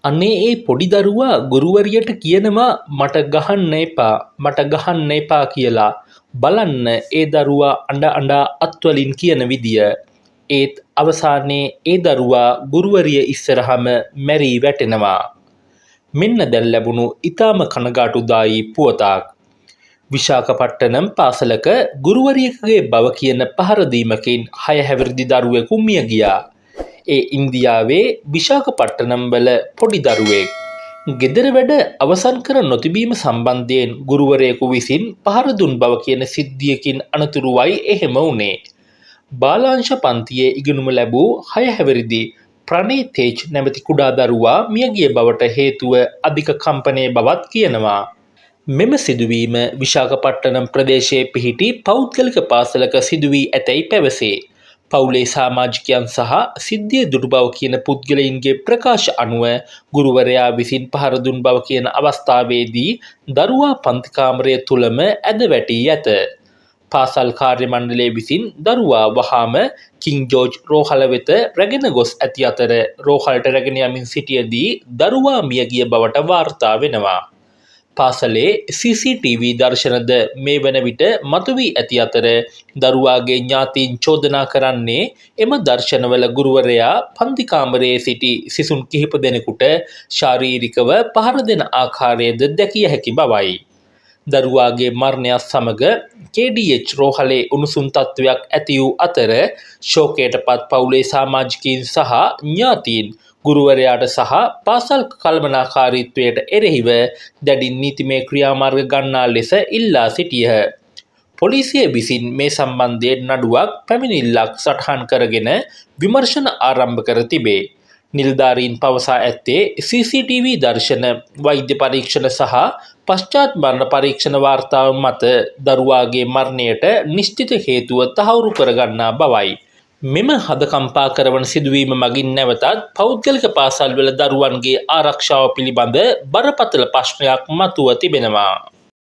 අනේ ඒ පොඩි දරුවා ගුරුවරියට කියනවා මට ගහන්න එපා කියලා. බලන්න ඒ දරුවා අඬ අඬා අත්වලින් කියන විදිය. ඒත් අවසානයේ ඒ දරුවා ගුරුවරිය ඉස්සරහම මැරී වැටෙනවා. මෙන්න දැන් ලැබුණු ඊටාම කනගාටුදායී පුවතක්. විශාඛපට්ටනම් පාසලක ගුරුවරියකගේ බව කියන පහරදීමකින් 6 හැවිරිදි දරුවෙකු මිය ගියා. ඒ ඉන්දියාවේ විශාඛපට්ටනම් වල පොඩි දරුවෙක්. ගෙදර වැඩ අවසන් කර නොතිබීම සම්බන්ධයෙන් ගුරුවරයෙකු විසින් පහර දුන් බව කියන සිද්ධියකින් අනතුරුවයි එහෙම වුණේ. බාලාංශ පන්තියේ ඉගෙනුම ලැබූ 6 හැවිරිදි ප්‍රණී තේජ් නැමැති කුඩා දරුවා මියගිය බවට හේතුව අධික කම්පනය බවත් කියනවා. මෙම සිදුවීම විශාඛපට්ටනම් ප්‍රදේශයේ පිහිටි පෞද්ගලික පාසලක සිදු වී ඇතැයි පැවසේ. පවුලේ සමාජිකයන් සහ සිද්ධිය දුටු බව කියන පුද්ගලයින්ගේ ප්‍රකාශ අනුව ගුරුවරයා විසින් පහර දුන් බව කියන අවස්ථාවේදී දරුවා පන්ති කාමරය තුලම ඇද වැටී ඇත. පාසල් කාර්ය මණ්ඩලය විසින් දරුවා වහාම කිං ජෝර්ජ් රෝහල වෙත රැගෙන ගොස් ඇති අතර රෝහලට රැගෙන යමින් සිටියදී දරුවා මියගිය බවට වාර්තා වෙනවා. පාසලේ CCTV දර්ශනද මේ වන විට මතුවී ඇති අතර දරුවාගේ ඥාතීන් චෝදනා කරන්නේ එම දර්ශනවල ගුරුවරයා පන්ති කාමරයේ සිටි සිසුන් කිහිප දෙනෙකුට ශාරීරිකව පහර දෙන ආකාරයද දැකිය හැකි බවයි. දරුවාගේ මරණයත් සමග KDH රෝහලේ උණුසුම් තත්ත්වයක් ඇති වූ අතර ශෝකයටපත් පවුලේ සමාජිකයින් සහ ඥාතීන් ගුරුවරයාට සහ පාසල් කළමනාකාරීත්වයට එරෙහිව දැඩි නීතිමය ක්‍රියාමාර්ග ගන්නා ලෙස ඉල්ලා සිටියහ. පොලිසිය විසින් මේ සම්බන්ධයෙන් නඩුවක් පැමිණිල්ලක් සටහන් කරගෙන විමර්ශන ආරම්භ කර තිබේ. නිලධාරීන් පවසා ඇත්තේ CCTV දර්ශන, වෛද්‍ය පරීක්ෂණ සහ පශ්චාත් මරණ පරීක්ෂණ වාර්තාව මත දරුවාගේ මරණයට නිශ්චිත හේතුව තහවුරු කරගන්නා බවයි. මෙම හදකම්පා කරවන සිදුවීම මගින් නැවතත් පෞද්ගලික පාසල්වල දරුවන්ගේ ආරක්ෂාව පිළිබඳ බරපතල ප්‍රශ්නයක් මතුව තිබෙනවා.